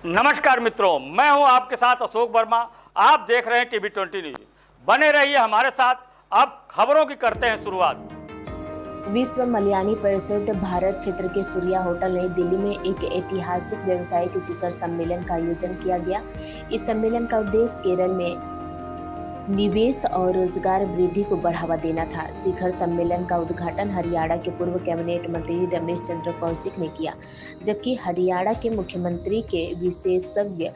नमस्कार मित्रों, मैं हूं आपके साथ अशोक वर्मा। आप देख रहे हैं टीवी 20 न्यूज। बने रहिए हमारे साथ। अब खबरों की करते हैं शुरुआत। विश्व मलयाली परिषद भारत क्षेत्र के सूर्या होटल नई दिल्ली में एक ऐतिहासिक व्यावसायिक शिखर सम्मेलन का आयोजन किया गया। इस सम्मेलन का उद्देश्य केरल में निवेश और रोजगार वृद्धि को बढ़ावा देना था। शिखर सम्मेलन का उद्घाटन हरियाणा के पूर्व कैबिनेट मंत्री रमेश चंद्र कौशिक ने किया, जबकि हरियाणा के मुख्यमंत्री के विशेषज्ञ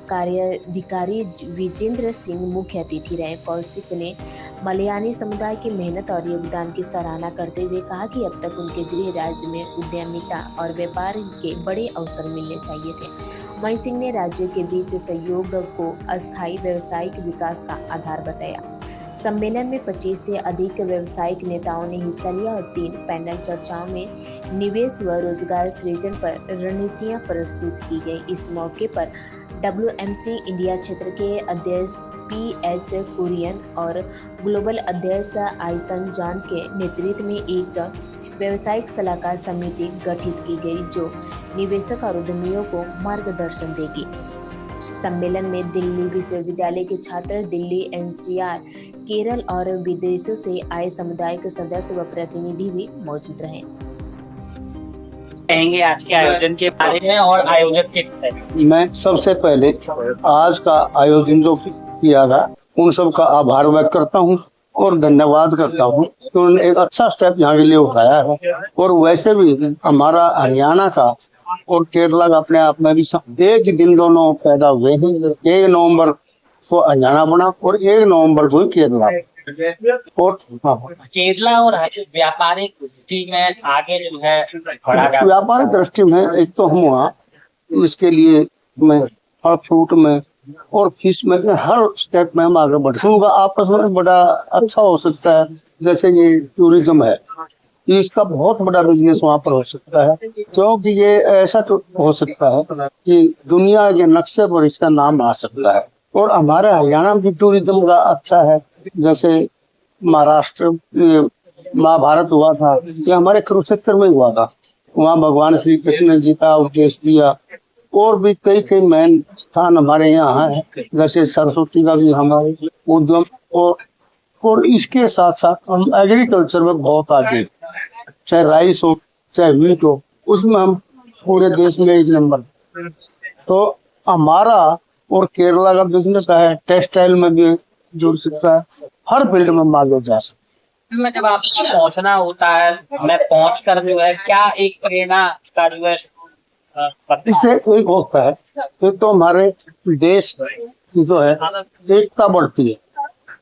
कार्याधिकारी विजेंद्र सिंह मुख्य अतिथि रहे। कौशिक ने मलयाली समुदाय की मेहनत और योगदान की सराहना करते हुए कहा कि अब तक उनके गृह राज्य में उद्यमिता और व्यापार के बड़े अवसर मिलने चाहिए थे। वहीं सिंह ने राज्यों के बीच सहयोग को अस्थायी व्यावसायिक विकास का आधार बताया। सम्मेलन में 25 से अधिक व्यावसायिक नेताओं ने हिस्सा लिया और 3 पैनल चर्चाओं में निवेश व रोजगार सृजन पर रणनीतियां प्रस्तुत की गई। इस मौके पर WMC इंडिया क्षेत्र के अध्यक्ष PH कुरियन और ग्लोबल अध्यक्ष आइसन जॉन के नेतृत्व में एक व्यावसायिक सलाहकार समिति गठित की गई, जो निवेशक और उद्यमियों को मार्गदर्शन देगी। सम्मेलन में दिल्ली विश्वविद्यालय के छात्र, दिल्ली NCR, केरल और विदेशों से आए सामुदायिक सदस्य व प्रतिनिधि भी मौजूद रहे। कहेंगे आज के आयोजन के बारे में और आयोजक के बारे में। मैं सबसे पहले आज का आयोजन जो किया गया उन सब का आभार व्यक्त करता हूँ और धन्यवाद करता हूँ कि उन्होंने एक अच्छा स्टेप यहाँ के लिए उठाया है। और वैसे भी हमारा हरियाणा का और केरला का अपने आप में भी एक ही दिन दोनों पैदा हुए हैं। 1 नवंबर को हरियाणा बना और 1 नवंबर को केरला। और केरला और व्यापारिक दृष्टि में आगे जो है व्यापारिक दृष्टि में एक तो हम वहाँ इसके लिए मैं फल फ्रूट में और फिश में हर स्टेप में हम आगे बढ़ सकते। आपस में बड़ा अच्छा हो सकता है। जैसे ये टूरिज्म है, इसका बहुत बड़ा बिजनेस वहाँ पर हो सकता है, क्योंकि ये ऐसा तो हो सकता है कि दुनिया के नक्शे पर इसका नाम आ सकता है। और हमारे हरियाणा में भी टूरिज्म का अच्छा है। जैसे महाराष्ट्र महाभारत हुआ था, ये हमारे कुरुक्षेत्र में हुआ था। वहाँ भगवान श्री कृष्ण ने गीता उपदेश दिया। और भी कई मेन स्थान हमारे यहाँ है, जैसे सरस्वती का भी हमारे उद्यम। और इसके साथ साथ हम एग्रीकल्चर में बहुत आगे, चाहे राइस हो चाहे व्हीट हो, उसमें हम पूरे देश में 1 नंबर। तो हमारा और केरला का बिजनेस है, टेक्सटाइल में भी जुड़ सकता है, हर फील्ड में मांगे जा सकता में जब आपको पहुंचना होता है, मैं पहुंच कर जो है क्या एक प्रेरणा का जो है इससे एक होता है। एक तो हमारे देश जो है एकता बढ़ती है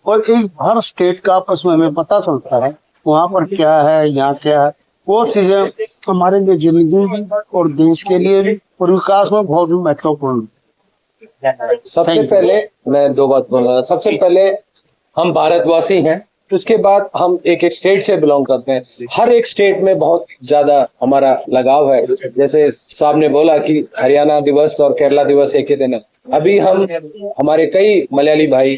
और एक हर स्टेट का आपस में हमें पता चलता है वहाँ पर क्या है, यहाँ क्या है। वो चीजें हमारे लिए जिंदगी और देश के लिए और विकास में बहुत महत्वपूर्ण। सबसे पहले मैं 2 बात बोलूंगा। सबसे पहले हम भारतवासी हैं, उसके बाद हम एक स्टेट से बिलोंग करते हैं। हर एक स्टेट में बहुत ज्यादा हमारा लगाव है। जैसे साहब ने बोला कि हरियाणा दिवस और केरला दिवस एक ही दिन है। अभी हमारे कई मलयाली भाई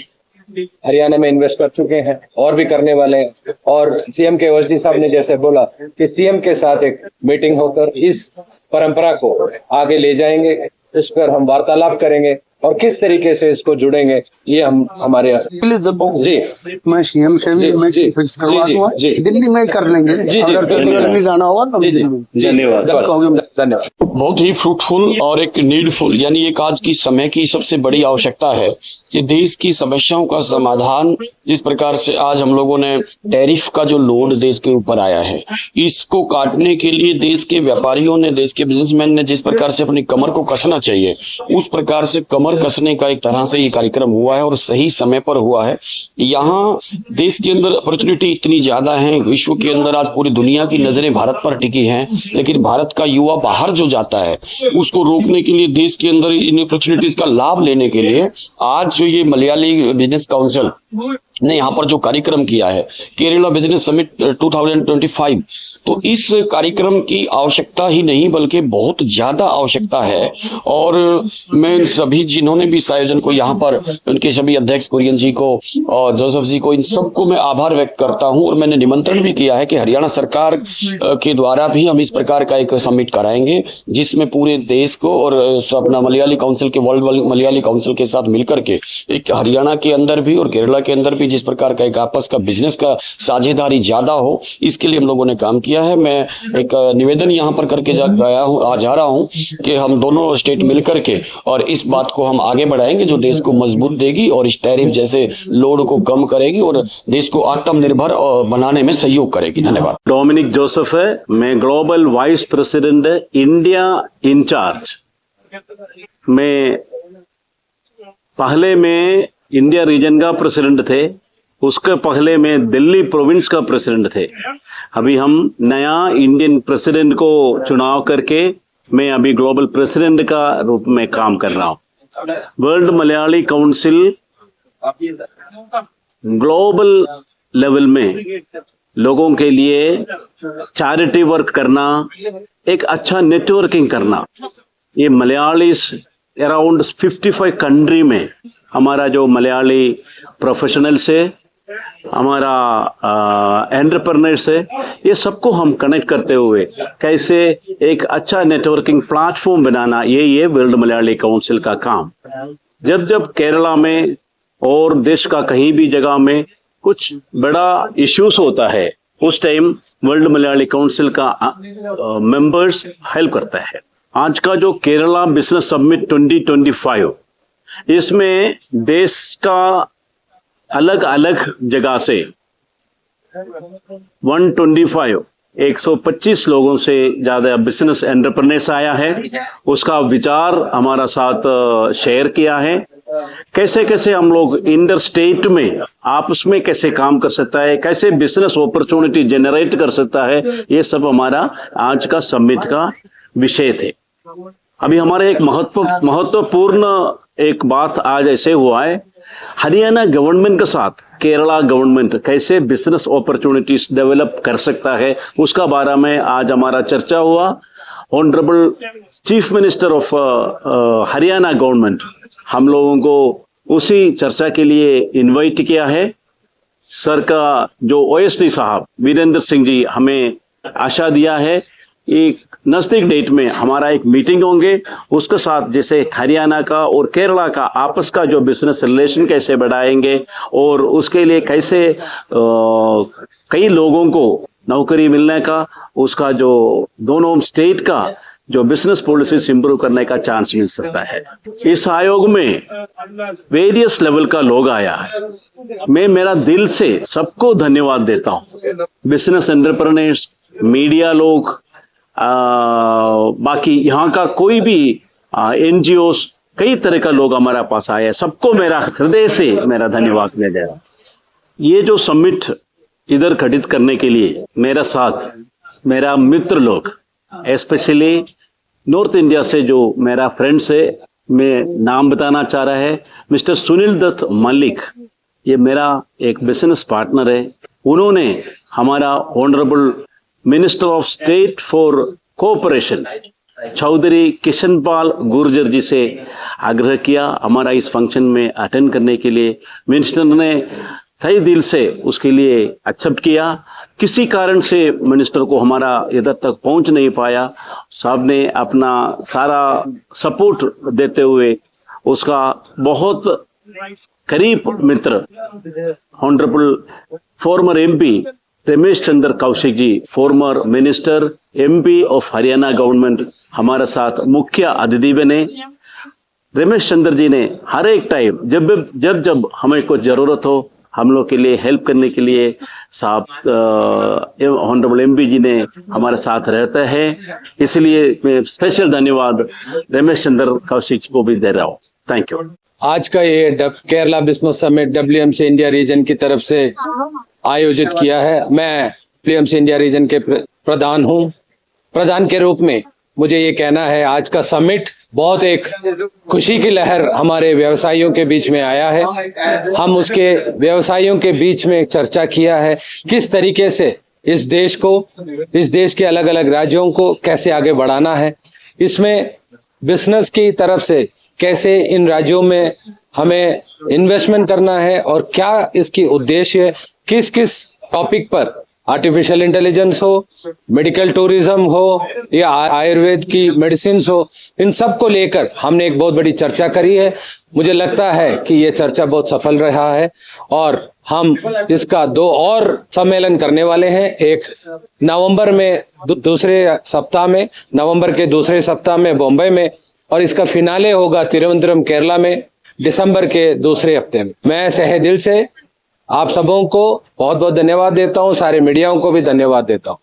हरियाणा में इन्वेस्ट कर चुके हैं और भी करने वाले हैं। और CM के ओएसडी साहब ने जैसे बोला कि CM के साथ एक मीटिंग होकर इस परंपरा को आगे ले जाएंगे, इस पर हम वार्तालाप करेंगे और किस तरीके से इसको जुड़ेंगे, ये हम हमारे जी मैं CM से भी मैं फिक्स करवा दूंगा, दिल्ली में कर लेंगे। अगर दिल्ली जाना होगा तो धन्यवाद। बहुत ही फ्रूटफुल और एक नीडफुल, यानी एक आज की समय की सबसे बड़ी आवश्यकता है कि देश की समस्याओं का समाधान, जिस प्रकार से आज हम लोगों ने टैरिफ का जो लोड देश के ऊपर आया है, इसको काटने के लिए देश के व्यापारियों ने, देश के बिजनेसमैन ने जिस प्रकार से अपनी कमर को कसना चाहिए, उस प्रकार से कमर कसने का एक तरह से ये कार्यक्रम हुआ है और सही समय पर हुआ है। यहाँ देश के अंदर अपॉर्चुनिटी इतनी ज्यादा है, विश्व के अंदर आज पूरी दुनिया की नजरें भारत पर टिकी हैं, लेकिन भारत का युवा बाहर जो जाता है उसको रोकने के लिए, देश के अंदर इन अपॉर्चुनिटीज का लाभ लेने के लिए आज जो ये मलयाली बिजनेस काउंसिल ने यहाँ पर जो कार्यक्रम किया है केरला बिजनेस समिट 2025, तो इस कार्यक्रम की आवश्यकता ही नहीं बल्कि बहुत ज्यादा आवश्यकता है। और मैं इन सभी जिन्होंने भी इस आयोजन को यहाँ पर, उनके सभी अध्यक्ष कुरियन जी को और जोसेफ जी को, इन सबको मैं आभार व्यक्त करता हूँ। और मैंने निमंत्रण भी किया है कि हरियाणा सरकार के द्वारा भी हम इस प्रकार का एक समिट कराएंगे जिसमें पूरे देश को और अपना मलयाली काउंसिल के, वर्ल्ड मलयाली काउंसिल के साथ मिलकर के एक हरियाणा के अंदर भी और केरला के अंदर भी जिस प्रकार का एक आपस का बिजनेस का साझेदारी ज्यादा हो, इसके लिए हम लोगों ने काम किया है। मैं एक निवेदन यहाँ पर करके जा रहा हूँ कि हम दोनों स्टेट मिलकर के और इस बात को हम आगे बढ़ाएंगे जो देश को मजबूत देगी और इस टैरिफ जैसे लोड को कम करेगी और देश को आत्मनिर्भर बनाने में सहयोग करेगी। धन्यवाद। डोमिनिक जोसेफ है, मैं global vice president India in charge. मैं पहले में इंडिया रीजन का प्रेसिडेंट थे, उसके पहले में दिल्ली प्रोविंस का प्रेसिडेंट थे। अभी हम नया इंडियन प्रेसिडेंट को चुनाव करके मैं अभी ग्लोबल प्रेसिडेंट का रूप में काम कर रहा हूँ। World Malayali council global level में लोगों के लिए चैरिटी वर्क करना, एक अच्छा नेटवर्किंग करना, ये मलयालीस अराउंड 55 कंट्री में हमारा जो मलयाली प्रोफेशनल्स है, हमारा एंटरप्रेन्योर्स है, ये सबको हम कनेक्ट करते हुए कैसे एक अच्छा नेटवर्किंग प्लेटफॉर्म बनाना, यही है वर्ल्ड मलयाली काउंसिल का काम। जब जब केरला में और देश का कहीं भी जगह में कुछ बड़ा इश्यूज होता है, उस टाइम वर्ल्ड मलयाली काउंसिल का मेंबर्स हेल्प करता है। आज का जो केरला बिजनेस समिट 2025, इसमें देश का अलग अलग जगह से 125 लोगों से ज्यादा बिजनेस एंटरप्रेन्योर्स आया है। उसका विचार हमारा साथ शेयर किया है, कैसे कैसे हम लोग इंटर स्टेट में आपस में कैसे काम कर सकता है, कैसे बिजनेस अपॉर्चुनिटी जनरेट कर सकता है, ये सब हमारा आज का समिट का विषय थे। अभी हमारे एक महत्वपूर्ण एक बात आज ऐसे हुआ है, हरियाणा गवर्नमेंट के साथ केरला गवर्नमेंट कैसे बिजनेस अपॉर्चुनिटीज डेवलप कर सकता है, उसका बारे में आज हमारा चर्चा हुआ। Honourable chief minister of Haryana government हम लोगों को उसी चर्चा के लिए इनवाइट किया है। सर का जो ओएसडी साहब वीरेंद्र सिंह जी हमें आशा दिया है एक नजदीक डेट में हमारा एक मीटिंग होंगे, उसके साथ जैसे हरियाणा का और केरला का आपस का जो बिजनेस रिलेशन कैसे बढ़ाएंगे और उसके लिए कैसे कई लोगों को नौकरी मिलने का, उसका जो दोनों स्टेट का जो बिजनेस पॉलिसीज इंप्रूव करने का चांस मिल सकता है। इस आयोग में वेरियस लेवल का लोग आया है, मैं मेरा दिल से सबको धन्यवाद देता हूँ। बिजनेस एंटरप्रेन्योर्स, मीडिया लोग, बाकी यहाँ का कोई भी एनजीओस, कई तरह का लोग हमारे पास आए हैं, सबको मेरा हृदय से मेरा धन्यवाद दे दे रहा। ये जो समिट इधर घटित करने के लिए मेरा साथ मेरा मित्र लोग, स्पेशली नॉर्थ इंडिया से जो मेरा फ्रेंड्स है, मैं नाम बताना चाह रहा है, मिस्टर सुनील दत्त मलिक, ये मेरा एक बिजनेस पार्टनर है। उन्होंने हमारा honourable minister of state for cooperation Chaudhary Kishanpal Gurjar ji से आग्रह किया हमारा इस फंक्शन में अटेंड करने के लिए। मिनिस्टर ने तहे दिल से उसके लिए एक्सेप्ट किया। किसी कारण से मिनिस्टर को हमारा इधर तक पहुंच नहीं पाया, साहब ने अपना सारा सपोर्ट देते हुए उसका बहुत करीब मित्र honourable former MP Ramesh Chandra Kaushik ji, former minister MP of Haryana government, हमारे साथ मुख्य अतिथि बने। रमेश चंद्र जी ने हर एक टाइम जब हमें कुछ जरूरत हो हम लोग के लिए हेल्प करने के लिए साहब ऑनरेबल एमपी जी ने हमारे साथ रहता है, इसलिए मैं स्पेशल धन्यवाद रमेश चंद्र कौशिक को भी दे रहा हूँ। Thank you. आज का ये Kerala business summit WMC India region की तरफ से आयोजित किया है। मैं WMC इंडिया रीजन के प्रधान हूँ। प्रधान के रूप में मुझे ये कहना है, आज का समिट बहुत एक खुशी की लहर हमारे व्यवसायियों के बीच में आया है। हम उसके व्यवसायियों के बीच में चर्चा किया है किस तरीके से इस देश को, इस देश के अलग अलग राज्यों को कैसे आगे बढ़ाना है, इसमें बिजनेस की तरफ से कैसे इन राज्यों में हमें इन्वेस्टमेंट करना है और क्या इसकी उद्देश्य, किस किस टॉपिक पर, आर्टिफिशियल इंटेलिजेंस हो, मेडिकल टूरिज्म हो या आयुर्वेद की मेडिसिन हो, इन सब को लेकर हमने एक बहुत बड़ी चर्चा करी है। मुझे लगता है कि ये चर्चा बहुत सफल रहा है और हम इसका 2 और सम्मेलन करने वाले हैं। एक नवंबर में दूसरे सप्ताह में, नवंबर के दूसरे सप्ताह में बॉम्बे में, और इसका फिनाले होगा तिरुवनंतपुरम केरला में दिसंबर के दूसरे हफ्ते में। मैं तहे दिल से आप सबों को बहुत बहुत धन्यवाद देता हूं, सारे मीडियाओं को भी धन्यवाद देता हूं।